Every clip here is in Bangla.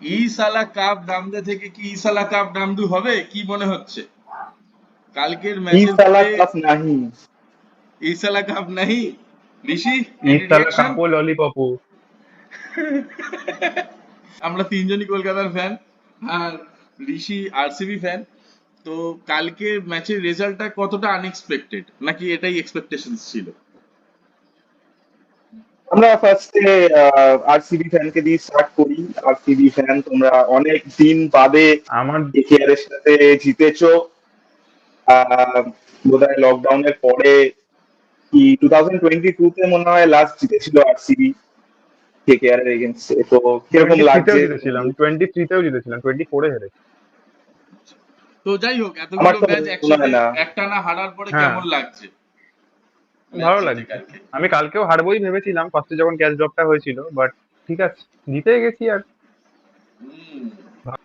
ইসালা কাপ নামতে থেকে কি ইসালা কাপ নামদু হবে কি মনে হচ্ছে কালকের ई ম্যাচের साला পরে? कप नहीं। ইসালা কাপ নাহি। ঋষি, ई এনি साला রিয়াকশন? कापो लॉलीपॉपो। আমরা তিনজনই কলকাতার ফ্যান, আর ঋষি আরসিবি ফ্যান। তো কালকে ম্যাচের রেজাল্টটা কতটা আনএক্সপেক্টেড, নাকি এটাই এক্সপেকটেশন ছিল? আমরা ফার্স্টে আরসিবি ফ্যানকে দিয়ে স্টার্ট করি। আরসিবি ফ্যান, তোমরা অনেক দিন বাদে আমার কেকেআর এর সাথে জিতেছো। বোধহয় লকডাউনের পরে কি 2022 তে মনে হয় লাস্ট জিতেছিল আরসিবি কেকেআর এর এগেইনস্টে। তো কিরকম 23-তেও লাগছে জিতেছিলাম, 23-তেও জিতেছিলাম, 24-এ হেরেছি। তো যাই হোক, আমার এতগুলো তো ম্যাচ মনে একসাথে হয় না। একটানা হারার পরে হ্যাঁ, কেমন লাগছে ম্যাচ ভালো জিতে লাগছে। কালকে? আমি কালকেও হারবোই ভেবেছিলাম ফার্স্টে যখন ক্যাচ ড্রপটা হয়েছিল, বাট ঠিক আছে, জিতে গেছি আর। হুম।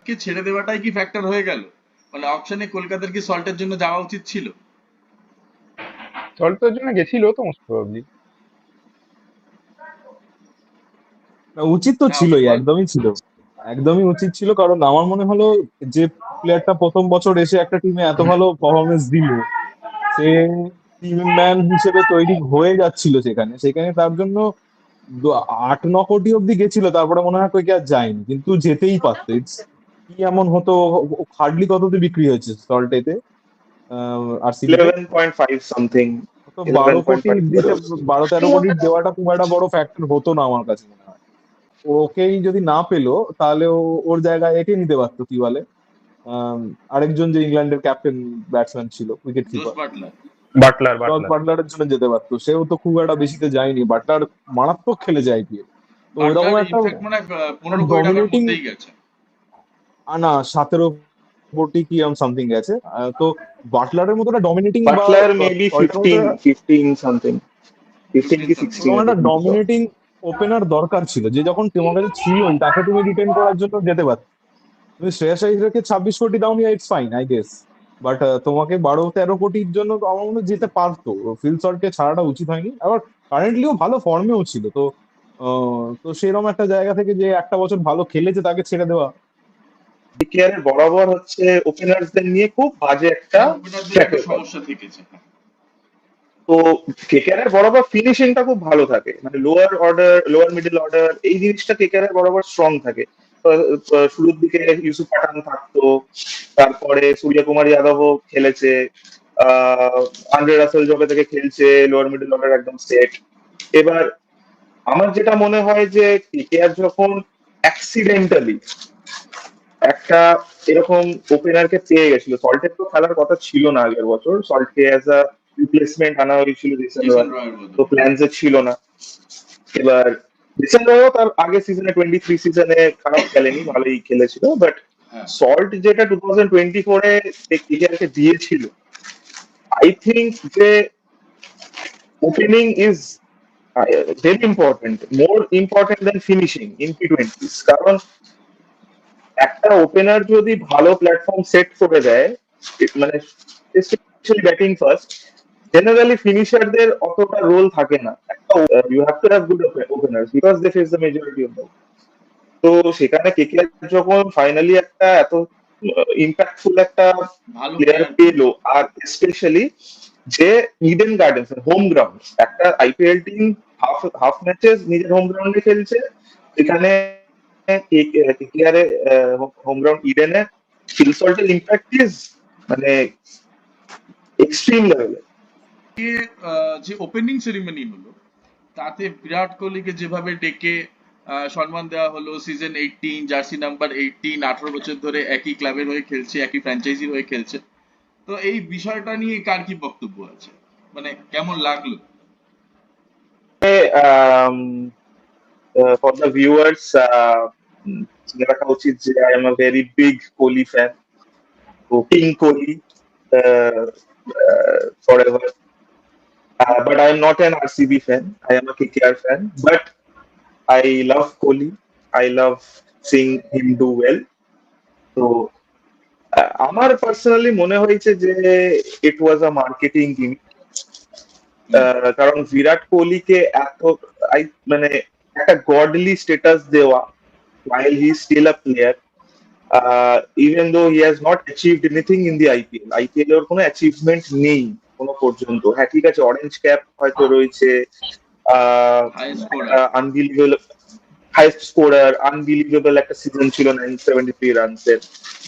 কে ছেড়ে দেওয়াটাই কি ফ্যাক্টর হয়ে গেল? মানে অপশনে কলকাতার কি সল্টের জন্য যাওয়া উচিত ছিল? সল্টের জন্য গেছিল তো মোস্ট প্রবাবলি। না, উচিত তো না, ছিলই, বল। একদমই ছিল, একদমই উচিত ছিল। কারণ আমার মনে হলো যে প্লেয়ারটা প্রথম বছর এসে একটা টিমে এত ভালো পারফরমেন্স দিল, সে টিম ম্যান হিসেবে তৈরি হয়ে যাচ্ছিল সেখানে সেখানে তার জন্য 8-9 কোটি অব্দি গেছিল, তারপরে মনে হয় কই কি আর যায়নি, কিন্তু যেতেই পারতো। কি এমন হতো, হার্ডলি কততে বিক্রি হয়েছে সল্টেতে, আরসিবিতে? 11.5 সামথিং, তো 12 কোটি 11.5 দিতে, 12-13 কোটি দেওয়াটা খুব একটা বড় ফ্যাক্টর হতো না আমার কাছে মনে হয়। ওকেই যদি না পেলো, তাহলে ওর জায়গায় একে নিতে পারতো, কি বলে, আম, আরেকজন যে ইংল্যান্ডের ক্যাপ্টেন ব্যাটসম্যান ছিল, wicket Jos keeper, Buttler. Buttler Jos Buttler বাটলারের জন্য যেতে পারতো। সেও তো খুব একটা বেশিতে যায়নি, বাটলার মারাত্মক খেলেছে আইপিএল। তো ওইরকম বাটলার একটা ইনফ্যাক্ট মনে হয় 15 কোটি টাকার ডমিনেটিং, মধ্যেই গেছে। না, 17 কোটি কি সামথিং গেছে। তো বাটলারের মতো একটা ডমিনেটিং বা বাটলার মেবি সল্টের মতো 15 সামথিং, 15 15 কি সামথিং। 16 ওরকম একটা এরকম কিছু। ডমিনেটিং ওপেনার দরকার ছিল, যে যখন তোমার কাছে ছিলই তাকে তুমি রিটেন করার জন্য যেতে পারতো। তুমি শ্রেয়াস আইয়ারকে 26 কোটি দাওনি, it's fine I guess, but তোমাকে 12-13 কোটির জন্য তো আমার মনে হয় যেতে পারতো। ফিল সল্টকে ছাড়াটা উচিত হয়নি। আবার কারেন্টলিও ভালো ফর্মেও ছিল, তো তো সেরকম একটা জায়গা থেকে যে একটা বছর ভালো খেলেছে তাকে ছেড়ে দেওয়া। কেকেআর এর বরাবর হচ্ছে ওপেনার্সদের নিয়ে খুব বাজে একটা হ্যাঁ, ওপেনারদের ট্র্যাক একটু রেকর্ড। সমস্যা থেকেছে। তো কেকেআর এর বরাবর ফিনিশিংটা খুব ভালো থাকে, মানে lower order, lower middle order, এই জিনিসটা কেকেআর এর বরাবর স্ট্রং থাকে। শুরুর দিকে ইউসুফ পাঠান থাকতো, তারপরে সূর্যকুমার যাদবও খেলেছে, আন্দ্রে রাসেল জবে থেকে খেলছে, লোয়ার মিডল অর্ডার একদম সেট। এবার আমার যেটা মনে হয় যে কেকেআর যখন অ্যাক্সিডেন্টালি একটা এরকম ওপেনারকে পেয়ে গেছিল, সল্টের তো খেলার কথা ছিল না আগের বছর, সল্টকে অ্যাজ আ রিপ্লেসমেন্ট আনা হয়েছিল জেসন জেসন রয়, রয়ের তো বদলে। প্ল্যানসে ছিল না। এবার জেসন রয়ও তার আগের সিজনে 23 সিজনে খারাপ খেলেনি, ভালোই খেলেছিল, বাট হ্যাঁ। সল্ট যেটা 2024-এ কেকেআরকে দিয়েছিল, আই থিঙ্ক যে opening is very important, more important than finishing in টি20। কারণ একটা ওপেনার যদি ভালো প্ল্যাটফর্ম সেট করে দেয়, মানে স্পেশালি ব্যাটিং ফার্স্ট, জেনারেলি ফিনিশারদের অতটা রোল থাকে না। You have to have good openers because they face the majority of the. তো সেখানে কেকেআর যখন ফাইনালি একটা এত ইম্প্যাক্টফুল একটা ভালো প্লেয়ার প্লেয়ার পেল। পেলো, আর স্পেশালি যে ইডেন গার্ডেন্স হোম গ্রাউন্ড, একটা IPL team half half matches নিজের হোম গ্রাউন্ডে খেলছে, সেখানে কেকেআর এর হোম গ্রাউন্ড ইডেনে ফিল সল্টের ইম্প্যাক্ট ইজ মানে এক্সট্রিম লেভেলের। যে ওপেনিং সেরিমনি হলো, তাতে বিরাট কোহলিকে যেভাবে ডেকে সম্মান দেওয়া হলো, সিজন 18, জার্সি নাম্বার 18, 18 বছর ধরে একই ক্লাবের হয়ে খেলছে, একই ফ্র্যাঞ্চাইজির হয়ে খেলছে। তো এই বিষয়টা নিয়ে কার কি বক্তব্য আছে, মানে কেমন লাগলো? um, for the viewers, জেনে রাখা উচিত যে I am a very big Kohli fan, তো king Kohli forever. But I am not an RCB fan. I am a KKR fan. But I love Kohli. I love seeing him do well. তো আমার পার্সোনালি মনে হয়েছে যে ইট ওয়াজ আ মার্কেটিং গিমিক। কারণ বিরাট কোহলিকে এত মানে একটা গডলি স্ট্যাটাস দেওয়া, while he's still a player, even though he has not achieved anything in the IPL এর কোনো অ্যাচিভমেন্ট নেই কোনো পর্যন্ত। হ্যাঁ ঠিক আছে, অরেঞ্জ ক্যাপ হয়তো রয়েছে, high scorer. Unbelievable highest scorer, unbelievable একটা সিজন ছিল 973 রানসের,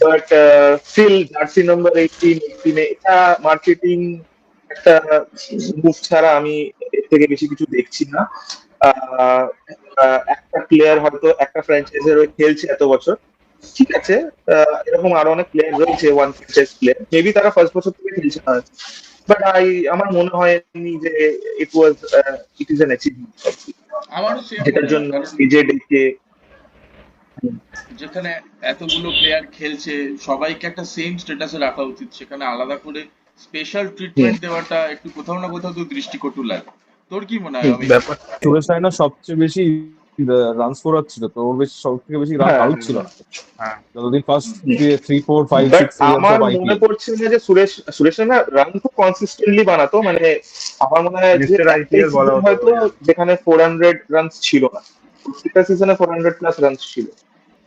বাট স্টিল জার্সি নাম্বার 18 এটা মার্কেটিং একটা মুভ ছাড়া আমি এর থেকে বেশি কিছু দেখছি না। আহ, একটা প্লেয়ার হয়তো একটা ফ্র্যাঞ্চাইজের হয়ে খেলছে এত বছর, ঠিক আছে, এরকম আরো অনেক প্লেয়ার রয়েছে ওয়ান ফ্র্যাঞ্চাইজ প্লেয়ার, মেবি তারা ফার্স্ট বছর থেকে খেলছে না, বাট আমার মনে হয়নি যে ইট ইজ অ্যান অ্যাচিভমেন্ট আমারও সেম যেটার মনে হয়, জন্য কারণ নিজে ডেকে। যেখানে এতগুলো প্লেয়ার খেলছে সবাইকে একটা সেম স্ট্যাটাসে রাখা উচিত, সেখানে আলাদা করে স্পেশাল ট্রিটমেন্ট দেওয়াটা একটু কোথাও না কোথাও তো দৃষ্টিকটু লাগে। তোর কি মনে হয় অমিত? ব্যাপার সুরেশ রায়না সবচেয়ে বেশি রান স্কোরার ছিল, তো ওর বেশি সব থেকে বেশি রান হ্যাঁ, কারোর ছিল না হ্যাঁ যতদিন ফার্স্ট 3 4 5 বাট 6 ইয়ার্স আমার অফ মনে আইপিএল। পড়ছে না যে সুরেশ রায়না রান খুব কনসিস্টেন্টলি বানাতো, মানে আমার মনে হয় যে মিস্টার একটাই আইপিএল বলা সিজন হতো হয়তো যেখানে 400 রানস ছিল না, প্রত্যেকটা সিজনে 400 প্লাস রানস ছিল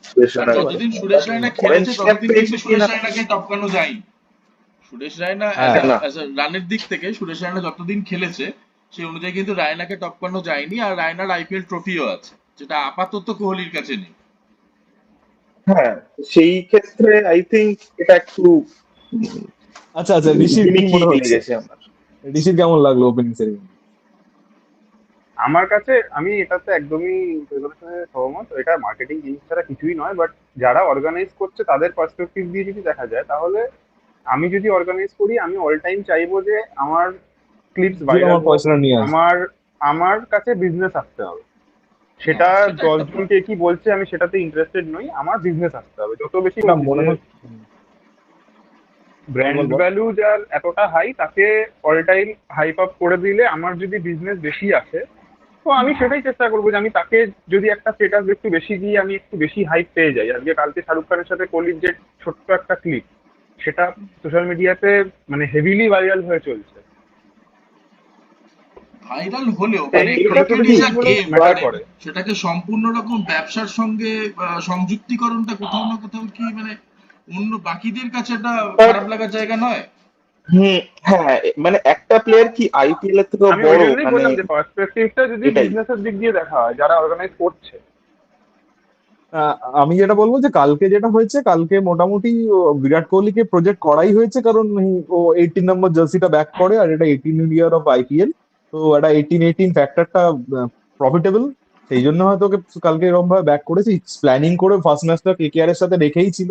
সুরেশ আর রায়নার। যতদিন সুরেশ রায়না অরেঞ্জ খেলেছে ক্যাপ ততদিন পেয়েছে কিন্তু সুরেশ কিনা রায়নাকে টপকানো যায়নি। সুরেশ রায়না হ্যাঁ না, অ্যাজ আ রানের দিক থেকে সুরেশ রায়না যতদিন খেলেছে সেই অনুযায়ী কিন্তু রায়নাকে টপকানো যায়নি, আর রায়নার আইপিএল ট্রফিও আছে, যেটা আপাতত কোহলির কাছে নেই। হ্যাঁ সেই ক্ষেত্রে আই থিঙ্ক এটা একটু আচ্ছা আচ্ছা, ঋষির কি গিমিকি মনে হচ্ছে? লেগেছে আমার। ঋষির কেমন লাগলো ওপেনিং সেরিমনি? আমার কাছে, আমি এটাতে একদমই তোদের সাথে সহমত, এটা মার্কেটিং জিনিস ছাড়া কিছুই নয়। বাট যারা অর্গানাইজ করছে তাদের পার্সপেক্টিভ দিয়ে যদি দেখা যায়, তাহলে আমি যদি অর্গানাইজ করি, আমি অল টাইম চাইবো যে আমার ক্লিপস যে ভাইরাল আমার হোক, পয়সাটা নিয়ে আসবে। আমার আমার কাছে বিজনেস আসতে হবে। সেটা হ্যাঁ, সেটা একটা 10 জনকে কি বলছে আমি সেটাতে ইন্টারেস্টেড নই, আমার বিজনেস আসতে হবে। যত বেশি না মনে হয় ব্র্যান্ড ভ্যালু যার এতটা হাই, তাকে অল টাইম হাইপ আপ করে দিলে আমার যদি বিজনেস বেশি আসে, তো আমি সেটাই চেষ্টা করবো যে আমি তাকে যদি একটা স্টেটাস একটু বেশি দিয়ে আমি একটু বেশি হাইপ পেয়ে যাই। আজকে কালকে শাহরুখ খানের সাথে কোহলির যে ছোট্ট একটা ক্লিপ, সেটা সোশ্যাল মিডিয়াতে মানে হেভিলি ভাইরাল হয়ে চলছে। ভাইরাল হলেও এই মানে ছোট ছোট ক্রিকেট ইজ আ জিনিসগুলো গেম, ম্যাটার মানে করে। সেটাকে সম্পূর্ণ রকম ব্যবসার সঙ্গে সংযুক্তিকরণটা কোথাও না কোথাও কি মানে অন্য বাকিদের কাছে একটা But খারাপ লাগার জায়গা নয়? হ্যাঁ মানে একটা প্লেয়ার কি আইপিএল এর থেকেও আমি ওই বড়, জন্যই মানে বললাম যে পার্সপেক্টিভটা যদি এটাই। বিজনেসের দিক দিয়ে দেখা হয়, যারা অর্গানাইজ করছে। আমি যেটা বলবো যে কালকে যেটা হয়েছে, কালকে মোটামুটি বিরাট কোহলিকে প্রজেক্ট করাই হয়েছে, কারণ ও 18 নম্বর জার্সিটা ব্যাক করে, আর এটা 18 ইয়ার অফ আইপিএল, তো এটা 18 ফ্যাক্টরটা প্রফিটেবল, সেই জন্য হয়তো ওকে কালকে এরকম ভাবে ব্যাক করেছে। প্ল্যানিং করে ফার্স্ট ম্যাচটা কেকেআর এর সাথে রেখেই ছিল,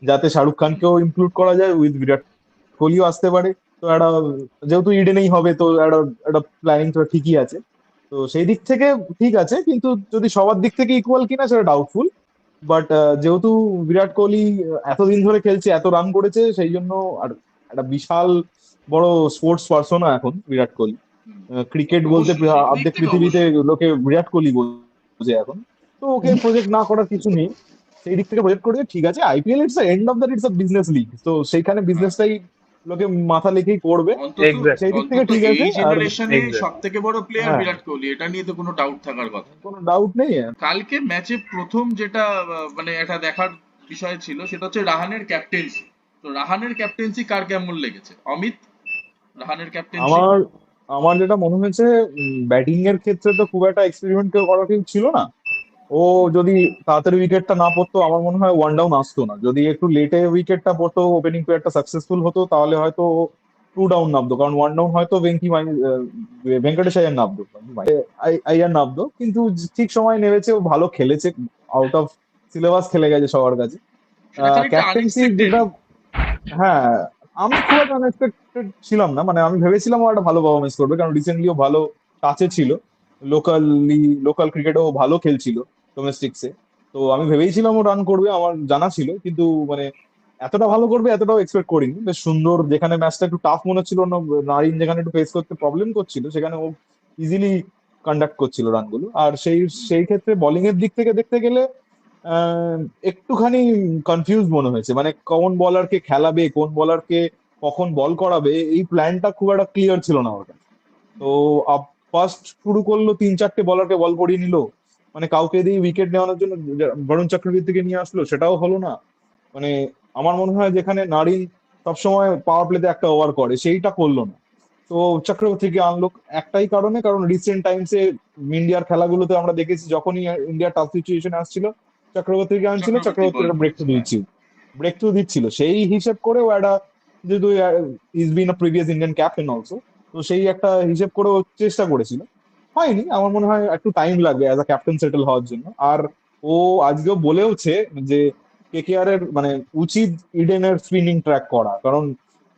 যাতে শাহরুখ খানকেও ইনক্লুড করা যায়, উইথ বিরাট কোহলিও আসতে পারে। তো একটা যেহেতু ইডেনেই হবে, তো একটা একটা প্ল্যানিং তো ঠিকই আছে। তো সেই দিক থেকে ঠিক আছে, কিন্তু যদি সবার দিক থেকে ইকুয়াল কিনা সেটা ডাউটফুল। বাট যেহেতু বিরাট কোহলি এতদিন ধরে খেলছে, এত রান করেছে, সেই জন্য, আর একটা বিশাল বড় স্পোর্টস পার্সোনা এখন বিরাট কোহলি। ক্রিকেট বলতে অবশ্যই সেই দিক অর্ধেক থেকে পৃথিবীতে অবশ্যই। লোকে বিরাট কোহলি বোঝে এখন। তো ওকে প্রজেক্ট না করার কিছু নেই, সেই দিক থেকে প্রজেক্ট করবে ঠিক আছে। IPL it's end of that, it's a business league, তো সেইখানে হ্যাঁ, বিজনেসটাই লোকে মাথা লেখেই করবে, অন্তত এক্স্যাক্ট, সেই দিক থেকে অন্তত ঠিক এই আছে। আর জেনারেশনে এক্স্যাক্ট। সব থেকে বড় প্লেয়ার হ্যাঁ, বিরাট কোহলি, এটা নিয়ে তো কোনো ডাউট থাকার কথা না। কোনো ডাউট নেই। কালকে ম্যাচে প্রথম যেটা মানে এটা দেখার বিষয় ছিল সেটা হচ্ছে রাহানের ক্যাপ্টেন্সি। তো রাহানের ক্যাপ্টেন্সি কার কেমন লেগেছে অমিত? রাহানের ক্যাপ্টেন্সি আমার আমার যেটা মনে হয়েছে, ব্যাটিং এর ক্ষেত্রে তো খুব একটা এক্সপেরিমেন্ট করা কেউ ছিল না। ও যদি তাড়াতাড়ি উইকেটটা না পড়তো, আমার মনে হয় ওয়ান ডাউন আসতো না। যদি একটু লেটে উইকেটটা পড়তো, ওপেনিং প্লেয়ারটা সাকসেসফুল হতো, তাহলে হয়তো 2 ডাউন নামতো, কারণ 1 ডাউন হয়তো ভেঙ্কটেশ আইয়ার নামতো, আইয়ার নামতো, কিন্তু ঠিক সময় নেমেছে, ও ভালো খেলেছে, আউট অফ সিলেবাস খেলে গেছে সবার কাছে। সেটা খানিকটা ক্যাপ্টেন্সি যেটা, আনএক্সপেক্টেড। হ্যাঁ, আমি খুব একটা আনএক্সপেক্টেড ছিলাম না, মানে আমি ভেবেছিলাম ও একটা ভালো পারফরমেন্স করবে, কারণ রিসেন্টলিও ভালো টাচে ছিল, লোকাল ক্রিকেটেও ভালো খেলছিল ডোমেস্টিক্সে। তো আমি ভেবেছিলাম ও রান করবে, আমার জানা ছিল, কিন্তু মানে এতটা ভালো করবে এতটাও এক্সপেক্ট করিনি। বেশ সুন্দর, যেখানে ম্যাচটা একটু টাফ মনে হচ্ছিল, নারিন যেখানে একটু ফেস করতে প্রবলেম করছিল, সেখানে ও ইজিলি কন্ডাক্ট করছিল রানগুলো। আর সেই ক্ষেত্রে বোলিং এর দিক থেকে দেখতে গেলে একটুখানি কনফিউজ মনে হয়েছে, মানে কোন বলারকে খেলাবে, কোন বলারকে কখন বল করাবে, এই প্ল্যানটা খুব একটা ক্লিয়ার ছিল না ওর কাছে। তো ফার্স্ট শুরু করলো, 3 4টে বলারকে বল করিয়ে নিল, মানে কাউকে দিয়ে উইকেট নেওয়ানোর জন্য বরুণ চক্রবর্তীকে নিয়ে আসলো, সেটাও হলো না। মানে আমার মনে হয় যেখানে নারিন সবসময় পাওয়ার প্লেতে একটা ওভার করে, সেইটা করলো না। তো চক্রবর্তীকে আনলো একটাই কারণে, কারণ রিসেন্ট টাইমসে ইন্ডিয়ার খেলাগুলোতে আমরা দেখেছি যখনই ইন্ডিয়া টাফ সিচুয়েশন আসছিল চক্রবর্তীকে আনছিল, চক্রবর্তী চক্রবর্তী বল একটা ব্রেক করেছে, থ্রু হ্যাঁ। দিচ্ছিল, ব্রেক থ্রু দিচ্ছিল। সেই হিসেব করে ও একটা, যেহেতু is bin a previous Indian captain also, তো সেই একটা হিসেব করে ও চেষ্টা করেছিল। হয়নি, আমার মনে হয় একটু টাইম লাগবে অ্যাজ আ ক্যাপ্টেন সেটেল হওয়ার জন্য। আর ও আজকেও বলেওছে যে কেকেআর এর মানে উচিত ইডেনের স্পিনিং ট্র্যাক করা, কারণ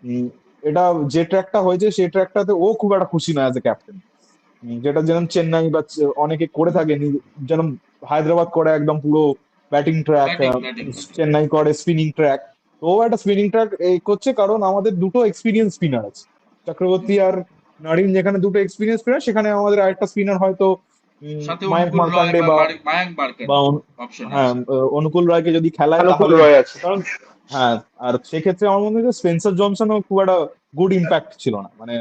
উম, এটা যে ট্র্যাকটা হয়েছে সেই ট্র্যাকটাতে ও খুব একটা খুশি না অ্যাজ এ ক্যাপ্টেন। যেটা যেরকম চেন্নাই বা অনেকে করে থাকে, যেরকম হায়দ্রাবাদ করে একদম পুরো ব্যাটিং ট্র্যাক, ব্যাটিং চেন্নাই করে স্পিনিং ট্র্যাক। তো ও একটা স্পিনিং ট্র্যাক করছে, কারণ আমাদের দুটো এক্সপিরিয়েন্স স্পিনার আছে, চক্রবর্তী আর নারিন। যেখানে দুটো এক্সপিরিয়েন্স স্পিনার, সেখানে আমাদের আরেকটা স্পিনার হয়তো সাথে মায়াঙ্ক অনুকূল রয় মার্কান্ডে বা বা মায়াঙ্ক বা মার্কান্ডে অনু- অপশন হ্যাঁ, আছে। অনুকূল রায়কে যদি খেলায় অনুকূল তাহলে, রয় আছে। কারণ হ্যাঁ, আর সেক্ষেত্রে আমার মনে হয় যে স্পেন্সার জনসনও খুব একটা গুড ইম্প্যাক্ট ছিল না, মানে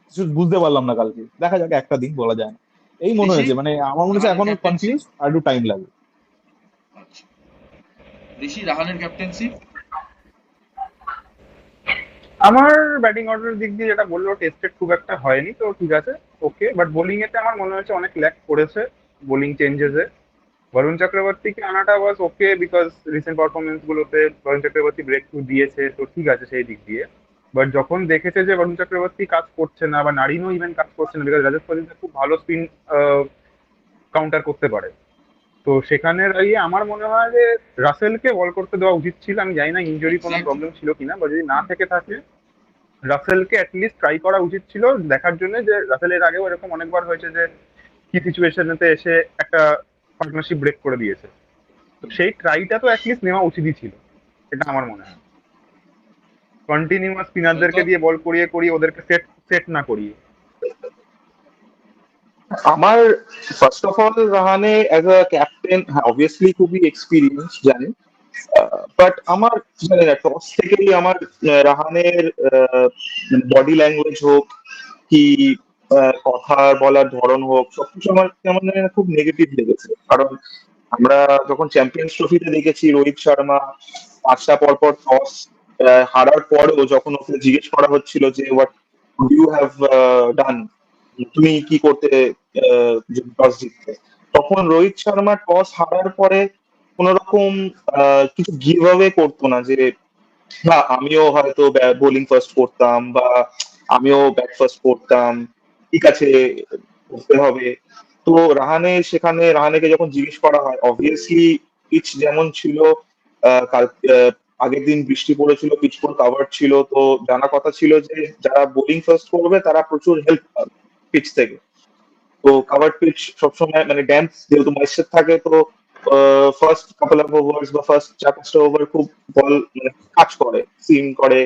কিছু বুঝতে পারলাম না কালকে। দেখা যাক, একটা দিন বলা যায় না। এই মনে ঋষি, হয়েছে, মানে আমার মনে হচ্ছে রাহানের এখনো ক্যাপ্টেন্সি। কনফিউজ, আর একটু টাইম লাগবে। আচ্ছা, ঋষি, রাহানের ক্যাপ্টেন্সি। আমার ব্যাটিং অর্ডারের দিক দিয়ে যেটা বললো, টেস্টেড খুব একটা হয়নি, তো ঠিক আছে, ওকে। বাট বোলিং এতে আমার মনে হচ্ছে অনেক ল্যাক করেছে, বোলিং চেঞ্জেসে। বরুণ চক্রবর্তীকে আনাটা ওয়াজ ওকে, বিকজ রিসেন্ট পারফরমেন্স গুলোতে বরুণ চক্রবর্তী ব্রেক থ্রু দিয়েছে, তো ঠিক আছে সেই দিক দিয়ে। বাট যখন দেখেছে যে বরুণ চক্রবর্তী কাজ করছে না, বা নারিনও ইভেন কাজ করছে না, বিকজ রাজেশ পলিতে খুব ভালো স্পিন কাউন্টার করতে পারে, তো সেখানে দাঁড়িয়ে আমার মনে হয় যে রাসেলকে বল করতে দেওয়া উচিত ছিল। আমি জানি না ইনজুরি কোনো এক্স্যাক্টলি। প্রবলেম ছিল কিনা, বা যদি না থেকে থাকে রাসেলকে অ্যাটলিস্ট ট্রাই করা উচিত ছিল, দেখার জন্য যে রাসেলের আগেও এরকম অনেকবার হয়েছে যে কি সিচুয়েশনেতে এসে একটা পার্টনারশিপ ব্রেক করে দিয়েছে। তো সেই ট্রাইটা তো অ্যাটলিস্ট নেওয়া উচিতই ছিল, এটা আমার মনে হয়। কন্টিনিউয়াস স্পিনারদেরকে দিয়ে বল করিয়ে করিয়ে ওদেরকে সেট সেট না করিয়ে। আমার first of all Rahane as a captain, হ্যাঁ অবভিয়াসলি খুবই এক্সপিরিয়েন্স জানি, বাট আমার জানি না টস থেকেই আমার রাহানের বডি ল্যাঙ্গুয়েজ হোক কি কথা বলার ধরন হোক, সবকিছু আমার কেমন জানি না খুব নেগেটিভ লেগেছে। কারণ আমরা যখন চ্যাম্পিয়ন্স ট্রফিতে দেখেছি রোহিত শর্মা পাঁচটা পর পর টস হারার পরেও যখন ওকে জিজ্ঞেস করা হচ্ছিল যে হোয়াট ইউ হ্যাভ ডান, তুমি কি করতে টস জিততে, তখন রোহিত শর্মা টস হারার পরে কোন রকম কিছু গিভ অ্যাওয়ে করতো না যে না আমিও হয়তো বোলিং ফার্স্ট করতাম বা আমিও ব্যাট ফার্স্ট করতাম, ঠিক আছে করতে হবে। তো রাহানেকে যখন জিজ্ঞেস করা হয়, অবভিয়াসলি পিচ যেমন ছিল, কাল আগের দিন বৃষ্টি পড়েছিল, পিচ পুরো কাভার ছিল, তো জানা কথা ছিল যে যারা বোলিং ফার্স্ট করবে তারা প্রচুর হেল্প পাবে পিচ থেকে। তো কাভার পিচ সবসময় মানে ড্যাম্প যেহেতু ময়েশ্চার থাকে, তো ফার্স্ট কাপল অফ ওভার্স বা ফার্স্ট চার পাঁচটা ওভার খুব বল মানে কাজ করে, সুইং করে।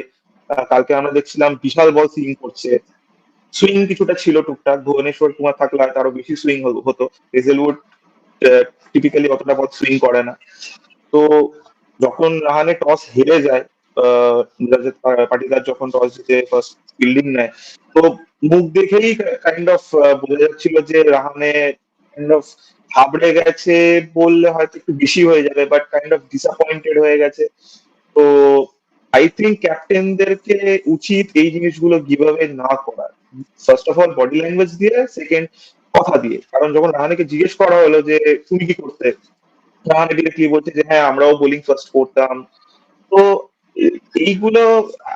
কালকে আমরা দেখছিলাম বিশাল বল সুইং করছে, সুইং কিছুটা ছিল টুকটাক, ভুবনেশ্বর কুমার থাকলে হয়তো আরো বেশি সুইং হতো। হেজেলউড টিপিক্যালি অতটা বল সুইং করে না। তো যখন রাহানে টস হেরে যায়, রজত পাটিদার যখন টস জিতে ফার্স্ট ফিল্ডিং নেয়, তো মুখ দেখেই কাইন্ড অফ বোঝা যাচ্ছিল যে রাহানে কাইন্ড অফ ঘাবড়ে গেছে বললে হয়তো একটু বেশি হয়ে যাবে, বাট কাইন্ড অফ ডিসঅ্যাপয়েন্টেড হয়ে গেছে। তো আই থিঙ্ক ক্যাপ্টেনদেরকে উচিত এই জিনিসগুলো কিভাবে না করার, first of all body language দিয়ে, সেকেন্ড কথা দিয়ে। কারণ যখন রাহানেকে জিজ্ঞেস করা হলো যে তুমি কি করতে, রাহানে ডিরেক্টলি বলছে যে হ্যাঁ আমরাও বোলিং ফার্স্ট করতাম। তো এইগুলো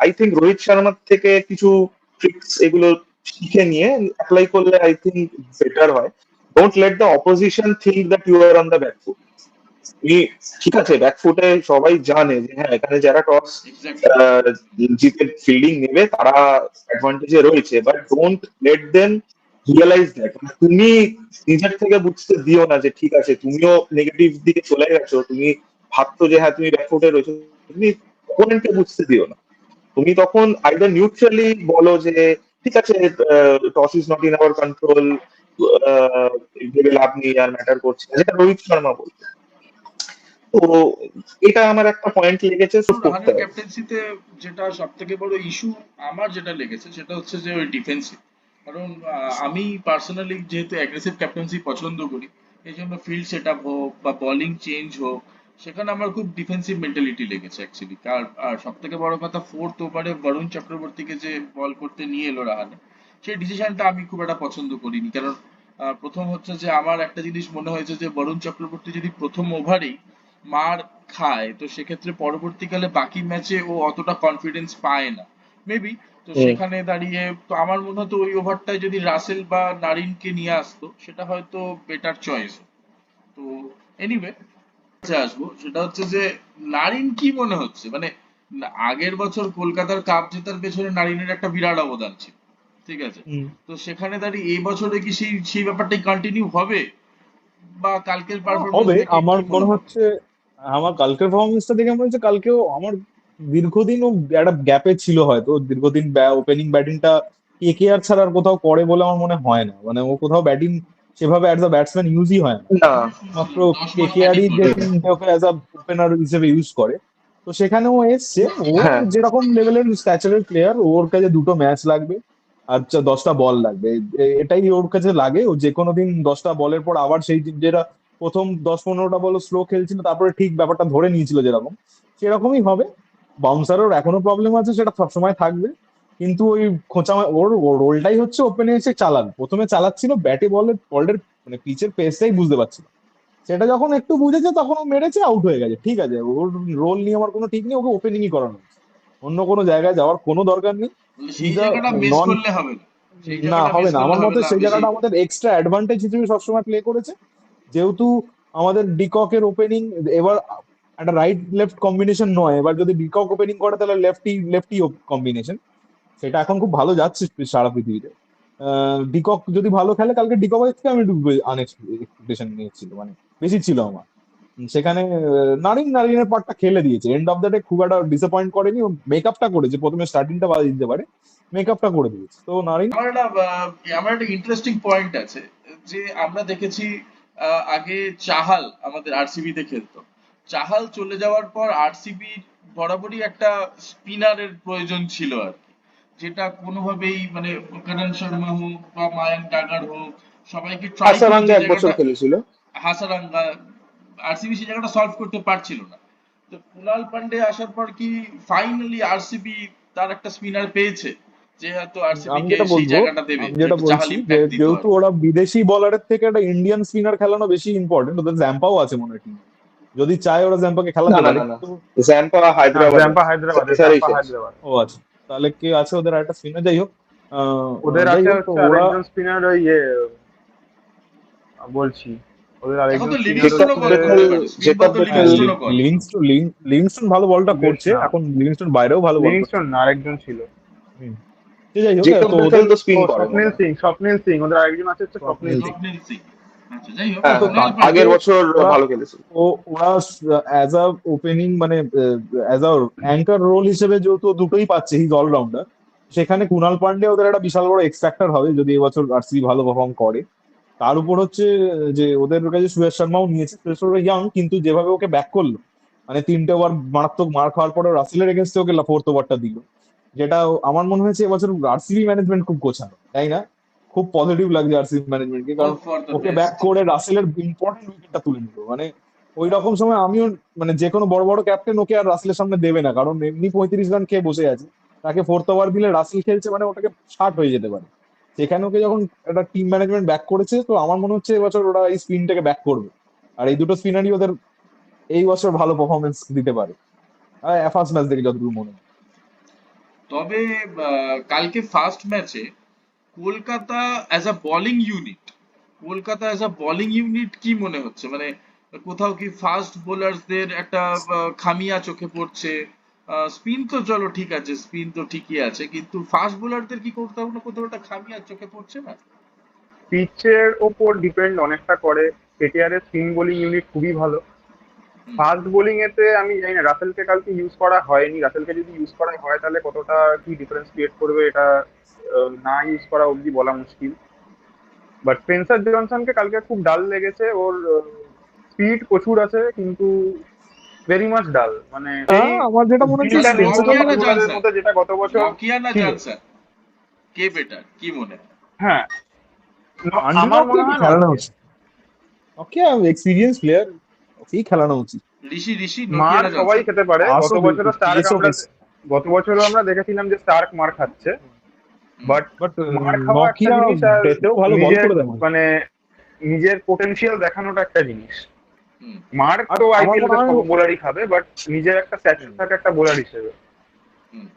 আই থিঙ্ক রোহিত শর্মার থেকে কিছু ট্রিক্স এগুলো শিখে নিয়ে অ্যাপ্লাই করলে আই থিঙ্ক বেটার হয়। Don't let the opposition think that you are on the back foot. ঠিক আছে, ব্যাকফুটে সবাই জানে যে হ্যাঁ এখানে যারা টস এক্স্যাক্টলি। জিতে ফিল্ডিং নেবে তারা অ্যাডভান্টেজে রয়েছে, but don't let them realise that. তুমি নিজের থেকে বুঝতে দিও না যে ঠিক আছে তুমিও নেগেটিভ দিকে চলে গেছো, তুমি ভাবছো যে হ্যাঁ তুমি ব্যাকফুটে রয়েছো, তুমি অপোনেন্টকে বুঝতে দিও না। তুমি তখন আইদার নিউট্রালি বলো যে ঠিক আছে toss is not in our control, ভেবে লাভ নেই আর ম্যাটার করছে না, যেটা রোহিত শর্মা বলছে। তো এটা আমার একটা পয়েন্ট লেগেছে, সেভ করতে রাহানের হবে। ক্যাপ্টেন্সিতে যেটা সব থেকে বড় ইস্যু আমার যেটা লেগেছে সেটা হচ্ছে যে ওই ডিফেন্সিভ। কারণ আমি পার্সোনালি যেহেতু অ্যাগ্রেসিভ ক্যাপ্টেন্সি পছন্দ করি, এই জন্য ফিল্ড সেট আপ হোক বা বোলিং চেঞ্জ হোক, সেখানে আমার খুব ডিফেন্সিভ মেন্টালিটি লেগেছে অ্যাকচুয়ালি। আর সব থেকে বড় কথা, ফোর্থ ওভারে বরুণ চক্রবর্তীকে যে বল করতে নিয়ে এলো রাহানে, সেই ডিসিশনটা আমি খুব একটা পছন্দ করিনি। কারণ প্রথম হচ্ছে যে আমার একটা জিনিস মনে হয়েছে যে বরুণ চক্রবর্তী যদি প্রথম ওভারেই মার খায়, তো সেক্ষেত্রে পরবর্তীকালে বাকি ম্যাচে ও অতটা কনফিডেন্স পায় না মেবি। তো হুম। সেখানে দাঁড়িয়ে তো আমার মনে হতো ওই ওভারটায় যদি রাসেল বা নারিনকে নিয়ে আসতো, সেটা হয়তো বেটার চয়েস। তো এনিওয়ে, আসবো সেটা হচ্ছে যে নারিন কি মনে হচ্ছে, মানে আগের বছর কলকাতার কাপ জেতার পেছনে নারিনের একটা বিরাট অবদান ছিল, ঠিক আছে? হুম। তো সেখানে দাঁড়িয়ে এই বছরে কি সেই সেই ব্যাপারটাই কন্টিনিউ হবে, বা কালকের পারফরমেন্স হবে দেখে আমার কি মনে মনে হয়? হচ্ছে। আমার কালকের পারফরমেন্সটা দেখে মনে হচ্ছে কালকেও আমার দীর্ঘদিন ও একটা গ্যাপে ছিল, হয়তো দীর্ঘদিন ওপেনিং ব্যাটিংটা কেকেআর ছাড়া আর কোথাও করে বলে আমার মনে হয় না। মানে ও কোথাও ব্যাটিং সেভাবে অ্যাজ আ ব্যাটসম্যান ইউজই হয় না, না। মাত্র 10 মাস ব্যাটিং কেকেআরই করেছে। হুম। ওকে অ্যাজ আ ওপেনার হিসেবে ইউজ করে। তো সেখানেও এসছে ও হ্যাঁ। যেরকম লেভেলের স্ট্যাচারের প্লেয়ার, ওর কাছে দুটো ম্যাচ লাগবে আর 10টা বল লাগবে। এটাই ওর কাছে লাগে। ও যে কোনো দিন 10টা বলের পর আবার সেই যেটা প্রথম 10-15টা বল স্লো খেলছিল, তারপরে ঠিক ব্যাপারটা ধরে নিয়েছিল যেরকম, সেরকমই হবে। বাউন্সারের এখনো প্রবলেম আছে, সেটা সবসময় থাকবে। কিন্তু ওই খোঁচা ওর ওর রোলটাই হচ্ছে ওপেনে এসে চালান, প্রথমে চালাচ্ছিল ব্যাটে বলের বলের মানে পিচের পেসটাই বুঝতে পারছিল। সেটা যখন একটু বুঝেছে তখন ও মেরেছে, আউট হয়ে গেছে, ঠিক আছে। ওর রোল নিয়ে আমার কোনো ঠিক নেই, ওকে ওপেনিংই করানো হচ্ছে। অন্য কোনো জায়গায় যাওয়ার কোনো দরকার নেই। বলে ইজ সেই আ জায়গাটা মিস নন করলে হবে না, সেই না, জায়গাটা হবে মিস না করলে আমার হবে মতে। না, সেই বেশি। জায়গাটা আমাদের এক্সট্রা অ্যাডভান্টেজ হিসেবে সবসময় প্লে করেছে, যেহেতু আমাদের ডিককের ওপেনিং এবার একটা রাইট লেফট কম্বিনেশন নয়। এবার যদি ডিকক ওপেনিং করে তাহলে লেফটি লেফটি কম্বিনেশন, সেটা এখন খুব ভালো যাচ্ছে সারা পৃথিবীতে। ডিকক যদি ভালো খেলে, কালকে ডিককের থেকে আমি একটু এক্সপেকটেশন নিয়েছিল, মানে বেশি ছিল আমার। সেখানে নারিনের পার্টটা খেলে দিয়েছে, এন্ড অফ দ্য ডে খুব একটা ডিসঅ্যাপয়েন্ট করেনি। মেকআপটা করেছে, প্রথমে স্টার্টিংটা বাদ দিতে পারে, মেকআপটা করে দিয়েছে তো নারিন। আমার একটা ইন্টারেস্টিং পয়েন্ট আছে, যে আমরা দেখেছি আগে চাহাল আমাদের আরসিবি তে খেলতো। চাহাল চলে যাওয়ার পর আরসিবি বরাবরই একটা স্পিনারের প্রয়োজন ছিল আর কি, যেটা কোনোভাবেই মানে করণ শর্মা হোক বা মায়াঙ্ক গাগার হোক, সবাইকে ট্রাই করে হাসারাঙ্গা যে 1 বছর জায়গাটা, খেলেছিল। হাসারাঙ্গা, আরসিবি সেই জায়গাটা সলভ করতে পারছিল না। তো কুনাল পান্ডে আসার পর কি ফাইনালি আরসিবি তার একটা স্পিনার পেয়েছে, যে হয়তো আরসিবি আমি কে যেটা সেই বলবো জায়গাটা দেবে, আমি যে যেটা একটা চাহাল বলছি যে ইম্প্যাক্ট দিত আর যেহেতু কি। ওরা বিদেশি বলারের থেকে একটা ইন্ডিয়ান স্পিনার খেলানো বেশি ইম্পর্টেন্ট, ওদের জ্যাম্পাও আছে মনে হয় টিমে। যদি চায় ওরা জ্যাম্পাকে না, খেলাতে না, পারে, না, না। কিন্তু জ্যাম্পা হ্যাঁ, হায়দ্রাবাদে জ্যাম্পা আছে। হায়দ্রাবাদে, পেসারেই জ্যাম্পা খেলছে। হায়দ্রাবাদ। ও আচ্ছা, তাহলে কে আছে ওদের একটা স্পিনার, যাই হোক। ওদের যাই আছে হোক তো হচ্ছে ওরা আরেকজন স্পিনার, ওই বলছি, ওদের এখন আরেকজন তো স্পিনার জেকব লিভিংস্টোনও হচ্ছে। বল বেথেল করতে পারে, স্পিন বল জেকব তো বেথেল লিভিংস্টোনও করে। লিভিংস্টোন ভালো বলটা করছে না, এখন, লিভিংস্টোন বাইরেও ভালো বল করছে। লিভিংস্টোন না, আরেকজন ছিল। হুম। সে যাই হোক, জেকব তো বেথেল ওদের তো স্পিন ও করে মনে স্বপ্নিল হয়। সিং, স্বপ্নিল সিং, ওদের আরেকজন আছে হচ্ছে স্বপ্নিল স্বপ্নিল সিং। সিং। স্বপ্নিল সিং। আচ্ছা, যাই হোক, হ্যাঁ, হ্যাঁ, তো হ্যাঁ, কুনাল তার পান্ডে। আগের থেকে বছর ওরা ভালো খেলেছিল। ওরা অ্যাজ আ ওপেনিং মানে অ্যাজ আ অ্যাঙ্কার রোল হিসেবে যেহেতু ও দুটোই পাচ্ছে, হিজ অলরাউন্ডার, সেখানে কুনাল পান্ডে ওদের একটা বিশাল বড় এক্স ফ্যাক্টর হবে যদি এবছর আরসিবি ভালো পারফর্ম করে। তার উপর হচ্ছে যে ওদের কাছে সুরেশ শর্মাও নিয়েছে। সুরেশ শর্মা ইয়াং, কিন্তু যেভাবে ওকে ব্যাক করলো, মানে 3টে ওভার মারাত্মক মার খাওয়ার পরে রাসেলের এগেনস্টে ওকে ফোর্থ ওভারটা দিল, যেটা আমার মনে হয়েছে এবছর আরসিবি ম্যানেজমেন্ট খুব গোছানো, তাই না? খুব পজিটিভ লাগছে আরসিবি ম্যানেজমেন্টকে, কারণ hope for the okay back best. করে রাসেলের ইম্পর্টেন্ট উইকেটটা তুলে নিল। মানে ওই রকম সময় আমিও, মানে যে কোনো বড় বড় ক্যাপ্টেন ওকে আর রাসেলের সামনে দেবে না, কারণ এমনি 35 রান খেয়ে বসে আছে। তাকে ফোর্থ ওভার দিলে রাসেল খেলছে মানে ওটাকে 60 হয়ে যেতে পারে। সেখানে ওকে যখন একটা টিম ম্যানেজমেন্ট ব্যাক করেছে, তো আমার মনে হচ্ছে এবছর ওরা এই স্পিনটাকে ব্যাক করবে। আর এই দুটো স্পিনারই ওদের এই বছর ভালো পারফরমেন্স দিতে পারে, ফার্স্ট ম্যাচ দেখে যতদূর মনে হয়। তবে কালকে ফার্স্ট ম্যাচে Kolkata as a bowling unit, Kolkata as a bowling unit কি মনে হচ্ছে, মানে কোথাও কি ফাস্ট বোলারদের একটা খামিয়া চোখে পড়ছে? স্পিন তো চলো ঠিক আছে, স্পিন তো ঠিকই আছে, কিন্তু ফাস্ট বোলারদের কি কোথাও না কোথাও একটা খামিয়া চোখে পড়ছে না? পিচের ওপর ডিপেন্ড অনেকটা করে। কেটিআর এর স্পিন বোলিং ইউনিট খুবই ভালো। হুম। ফাস্ট বোলিং এতে আমি জানি না, রাসেলকে কালকে ইউজ করা হয়নি। রাসেলকে যদি ইউজ করা হয় তাহলে কতটা কি ডিফারেন্স ক্রিয়েট করবে, এটা না ইউজ করা অবধি বলা মুশকিল। বাট স্পেন্সার জনসনকে কালকে খুব ডাল লেগেছে। ওর স্পিড প্রচুর আছে, কিন্তু ভেরি মাচ ডাল। মানে এই আমার যেটা মনে হচ্ছে স্কিলটা নেই কোনো স্পেন্সার নকিয়া না ফাস্ট বোলারের জনসন, মধ্যে, যেটা গত বছর নকিয়া না ছিল। জনসন, কে বেটার কি মনে হয়? হ্যাঁ, আন্ডি আমার নককে মনে কি হয় খেলানো নকিয়া। উচিত। ওকে, এক্সপিরিয়েন্স প্লেয়ার, ওকেই খেলানো উচিত। ঋষি ঋষি মার নোকিয়া না সবাই জনসন? খেতে পারে। আসো গত বছরও আমরা দেখেছিলাম যে স্টার্ক মার খাচ্ছে, হুম, বাট বাট মার খাওয়া একটা নকিয়া জিনিস, আর ডেথেও ভালো বল নিজের করে দেয় মাঝে। মানে নিজের পোটেনশিয়াল দেখানোটা একটা জিনিস। হুম, মার আর তো আমার আইপিএল মনে তে হয় সব বোলারই খাবে, বাট নিজের একটা স্ট্যাচার থাকে একটা বোলার হিসেবে। হুম।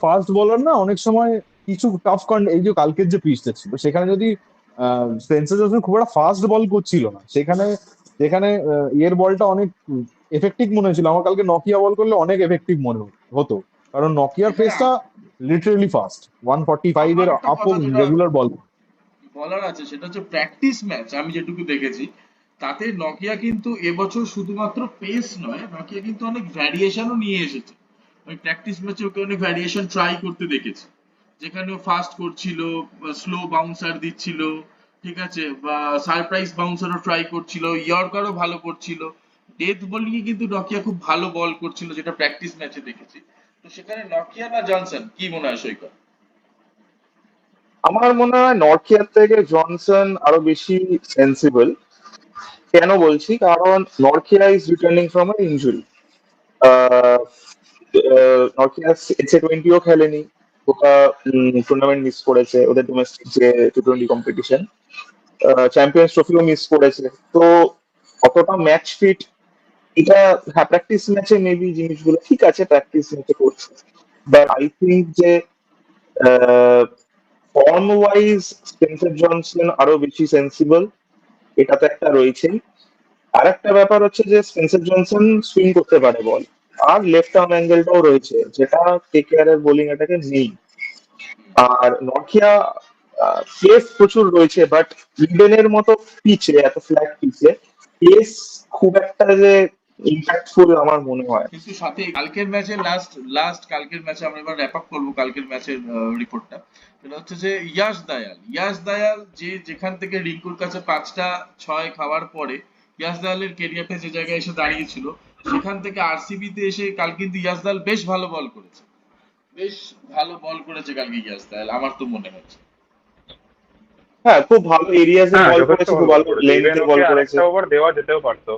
ফাস্ট বোলার না অনেক সময় কিছু টাফ এই যে কালকের যে পিচটা ছিল সেখানে যদি স্পেন্সার জনসন খুব একটা ফাস্ট বল করছিল না, সেখানে যেখানে এর বলটা অনেক এফেক্টিভ মনে হয়েছিল আমার, কালকে নকিয়া বল করলে অনেক এফেক্টিভ মনে হতো, কারণ নকিয়ার এখানে পেসটা লিটারেলি ফাস্ট, 145 আমার এর একটা আপও কথা যেটা রেগুলার বল। বলার আছে সেটা হচ্ছে প্র্যাকটিস ম্যাচ আমি যেটুকু দেখেছি তাতে নকিয়া কিন্তু এবছর শুধুমাত্র পেস নয়, নকিয়া কিন্তু অনেক ভ্যারিয়েশনও নিয়ে এসেছে। ওই প্র্যাকটিস ম্যাচে ওকে অনেক ভ্যারিয়েশন ট্রাই করতে দেখেছি, যেখানে ও ফাস্ট করছিল, স্লো বাউন্সার দিচ্ছিল, ঠিক আছে, বা সারপ্রাইজ বাউন্সারও ট্রাই করছিল, ইয়র্কারও ভালো করছিল, ডেথ বোলিং এ কিন্তু নকিয়া খুব ভালো বল করছিল যেটা প্র্যাকটিস ম্যাচে দেখেছি। তো সেখানে নকিয়া না জনসন, কি মনে হয় সৈকত? আমার মনে হয় নর্থিয়ার থেকে জনসন আরো বেশি সেন্সিবল। কেন বলছি, কারণ Nortje is returning from a injury. Nortje এসএ-20ও খেলেনি, ওরা টুর্নামেন্ট মিস করেছে, ওদের ডোমেস্টিক যে টি-20 কম্পিটিশন, চ্যাম্পিয়ন্স ট্রফিও মিস করেছে। তো অতটা ম্যাচ ফিট, এটা হ্যাঁ প্র্যাকটিস ম্যাচে মেবি জিনিসগুলো ঠিক আছে, প্র্যাকটিস ম্যাচে করছে, বাট আই থিঙ্ক যে ফর্ম ওয়াইজ স্পেন্সার জনসন আরো বেশি সেন্সিবল, এটা তো একটা রয়েছেই। আর একটা ব্যাপার হচ্ছে যে স্পেন্সার জনসন সুইং করতে পারে বল, আর লেফট আর্ম অ্যাঙ্গেলটাও রয়েছে যেটা কেকেআর এর বোলিং অ্যাটাকে নেই। আর নকিয়া পেস প্রচুর রয়েছে, বাট ইডেনের মতো পিচে, এত ফ্ল্যাট পিচে পেস খুব একটা যে ইম্প্যাক্টফুল আমার মনে হয়। কিন্তু সাথে কালকের ম্যাচে লাস্ট কালকের ম্যাচে আমরা এবার র্যাপ আপ করবো কালকের ম্যাচের রিপোর্টটা। সেটা হচ্ছে যে ইয়াশ দায়াল যে যেখান থেকে রিঙ্কুর কাছে 5টা 6 খাওয়ার পরে ইয়াশ দায়ালের কেরিয়ারটা যে জায়গায় এসে দাঁড়িয়েছিল, সেখান থেকে আরসিবি তে এসে কাল কিন্তু ইয়াশ দায়াল বেশ ভালো বল করেছে, বেশ ভালো বল করেছে কালকে ইয়াশ দায়াল আমার তো মনে হচ্ছে। হ্যাঁ, খুব ভালো এরিয়াজে হ্যাঁ, বল যথেষ্ট করেছে, খুব ভালো বল ভালো করেছে। ইভেন লেন্থে বল ওকে আর করেছে। একটা ওভার দেওয়া যেতেও পারতো।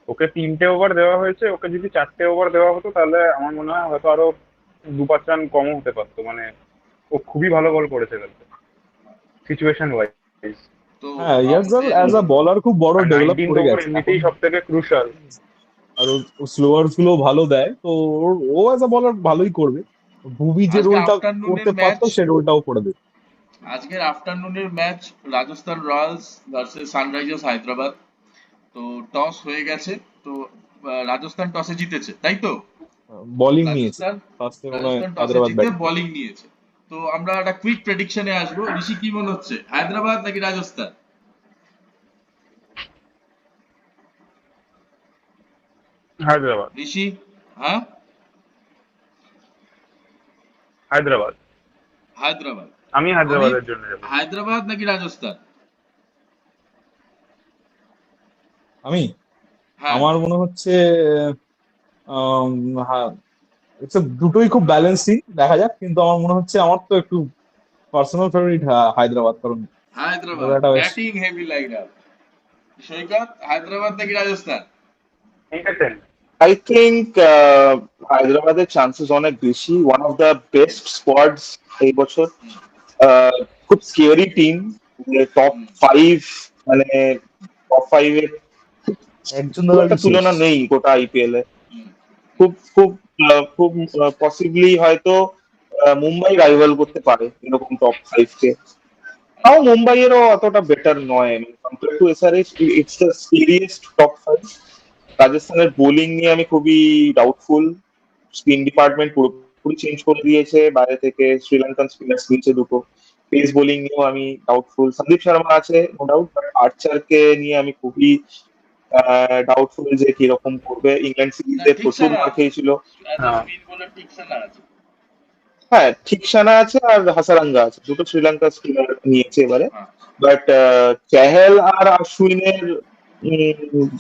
ওকে 3টে ওভার দেওয়া হয়েছে, ওকে যদি 4টে ওভার দেওয়া হতো তাহলে আমার মনে হয় হয়তো আরো 2-5 রান কমও হতে পারতো। মানে ও খুবই ভালো বল করেছে কালকে সিচুয়েশন ওয়াইজ। তো হ্যাঁ, ইয়ারজাল আমাদের অ্যাজ আ বলার খুব বড় আর ডেভেলপ 19th করে ওভার গেছে এখন, এমনিতেই সব থেকে ক্রুশাল। আর ও স্লোয়ার্স গুলো ভালো দেয়, তো ও অ্যাজ আ বলার ভালোই করবে। ভুবি যে আজকে রোলটা আফটারনুনের করতে ম্যাচ পারতো সে রোলটাও করে দেবে। আজকের আফটারনুনের match Rajasthan Royals versus Sunrisers Hyderabad. তো টস হয়ে গেছে, তো রাজস্থান টসে জিতেছে, তাই তো? বোলিং নিয়েছে রাজস্থান ফার্স্টে, মনে হয় রাজস্থান টসে হায়দ্রাবাদ জিতে ব্যাটিং। বোলিং নিয়েছে। তো আমরা একটা কুইক প্রেডিকশনে আসবো। ঋষি, কি মনে হচ্ছে, হায়দ্রাবাদ নাকি রাজস্থান? হায়দ্রাবাদ। ঋষি? হ্যাঁ, হায়দ্রাবাদ। হায়দ্রাবাদ। আমি অনিক, হায়দ্রাবাদের জন্য যাবো। হায়দ্রাবাদ নাকি রাজস্থান? আমি, হ্যাঁ, আমার মনে হচ্ছে আম, হ্যাঁ, দুটোই খুব ব্যালেন্সিং, দেখা যাক, কিন্তু আমার মনে হচ্ছে আমার তো একটু পার্সোনাল ফেভারিট হায়দ্রাবাদ, কারণ ওরা হায়দ্রাবাদ একটা বেশ ব্যাটিং হেভি লাইন আপ। সৈকত, হায়দ্রাবাদ নাকি রাজস্থান? ঠিক আছে। আই থিঙ্ক হায়দ্রাবাদের চান্সেস অনেক বেশি, one of the best squads এই বছর। হুম, খুব স্কেরি টিম, টপ হুম, 5, মানে টপ 5 এর একজন খুব একটা দাঁড়ালেই শেষ। তুলনা নেই গোটা আইপিএল এ। হুম, হুম। খুব খুব খুব পসিবলি হয়তো মুম্বাই রাইভাল করতে পারে এরকম টপ 5 কে। তাও মুম্বাইয়েরও অতটা বেটার নয় compare to SRH, it's the seriousest top 5। রাজস্থানের বোলিং নিয়ে আমি খুবই ডাউটফুল। স্পিন ডিপার্টমেন্ট পুরোপুরি চেঞ্জ করে দিয়েছে, বাইরে থেকে শ্রীলঙ্কান স্পিনার্স নিয়েছে দুটো। পেস বোলিং নিয়েও আমি ডাউটফুল। সন্দীপ শর্মা আছে নো ডাউট, বাট আর্চারকে নিয়ে আমি খুবই ডাউটফুল যে কিরকম করবে। ইংল্যান্ড না, সিরিজে ঠিক প্রচুর সানা মার আছে, খেয়েছিল। অ্যাজ এ হ্যাঁ, স্পিন বোলার ঠিক সানা আছে। হ্যাঁ, ঠিকসানা আছে আর হাসারাঙ্গা আছে, দুটো শ্রীলঙ্কা স্পিনার নিয়েছে এবারে। হ্যাঁ, বাট চাহেল আর আশ্বিনের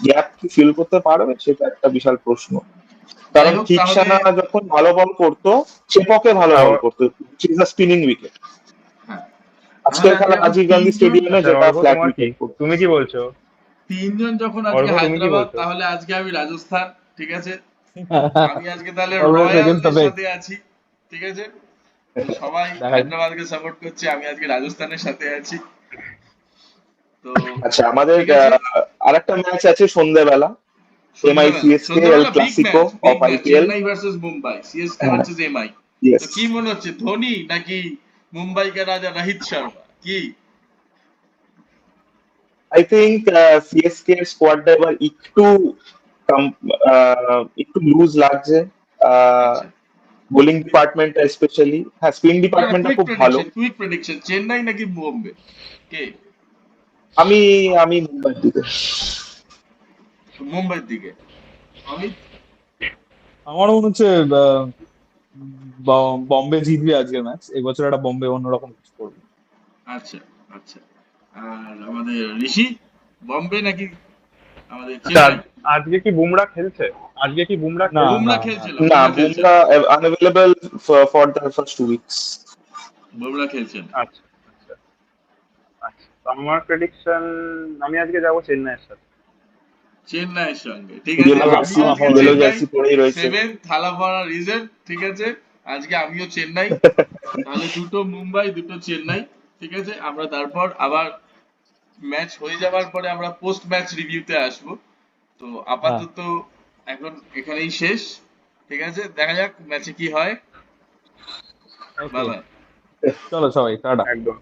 গ্যাপ কি ফিল করতে পারবে, সেটা একটা বিশাল প্রশ্ন। যাই কারণ হোক তাহলে। ঠিকসানা যখন ভালো বল করতো, চেপকে ভালো বল তাও- করতো, স্পিনিং উইকেট। হ্যাঁ, আজকের খেলা এখন রাজীব গান্ধী তিনজন স্টেডিয়ামে আচ্ছা যেটা অর্ঘ ফ্ল্যাট তোমার কি রিপোর্ট করছে। তুমি কি বলছো? তিনজন যখন আজকে অর্ঘ তুমি কি হায়দ্রাবাদ, বলছো? তাহলে আজকে আমি রাজস্থান, ঠিক আছে? আমি আজকে তাহলে অলওয়েজ এগেইনস্ট দ্য রয়্যালদের ফেট। সাথে আছি, ঠিক আছে? তো সবাই দেখা যাক। হায়দ্রাবাদকে সাপোর্ট করছে, আমি আজকে রাজস্থানের সাথে আছি। তো আচ্ছা, আমাদের ঠিক আছে, আরেকটা ম্যাচ আছে সন্ধ্যেবেলা, এমআই সন্ধ্যাবেলা সিএসকে এল সন্ধ্যাবেলা big Clasico match, of IPL. Chennai versus Mumbai, CSK হ্যাঁ, ভার্সেস এমআই। তো ইয়েস। কি মনে হচ্ছে, ধোনি নাকি মুম্বাই কে রাজা রোহিত শর্মা, কি? আই থিঙ্ক সিএসকে এর স্কোয়াডটা এবার একটু লুজ লাগছে। আচ্ছা, বোলিং ডিপার্টমেন্টটা স্পেশালি, হ্যাঁ স্পিন না না, ডিপার্টমেন্টটা খুব ভালো। কুইক প্রেডিকশন, চেন্নাই নাকি বোম্বে, কে? আমি আমি মুম্বাইয়ের দিকে। মুম্বাইয়ের দিকে। অমিত? আমার মনে হচ্ছে বম্বে জিতবে আজকের ম্যাচ। এবছর একটা বম্বে অন্যরকম কিছু করবে। আচ্ছা, আচ্ছা। আর আমাদের ঋষি, বম্বে নাকি আমাদের আচ্ছা চেন্নাই? আজকে কি বুমরা খেলছে? আজকে কি বুমরা না খেলছে? বুমরা না খেলছে না, না, বুমরা খেলছে না, Bumrah unavailable for the first 2 weeks. Bumrah খেলছে না। আচ্ছা আচ্ছা আচ্ছা, তো আমার প্রেডিকশন আমি আজকে যাবো চেন্নাইয়ের সাথে। চেন্নাইয়ের সঙ্গে, ঠিক আছে, ইয়েলো আমার আমি জার্সি, আমার আজকে হবে। ইয়েলো চেন্নাই জার্সি পরেই রয়েছে। 7 থালা ভরা রিজেন, ঠিক আছে? আজকে আমিও চেন্নাই, তাহলে দুটো মুম্বাই দুটো চেন্নাই, ঠিক আছে? আমরা তারপর আবার ম্যাচ হয়ে যাওয়ার পরে আমরা পোস্ট ম্যাচ রিভিউতে আসবো। তো হ্যাঁ, আপাতত এখন এখানেই শেষ, ঠিক আছে? দেখা যাক ম্যাচে কি হয়। ওকে, বাই বাই। চলো সবাই টাটা। একদম।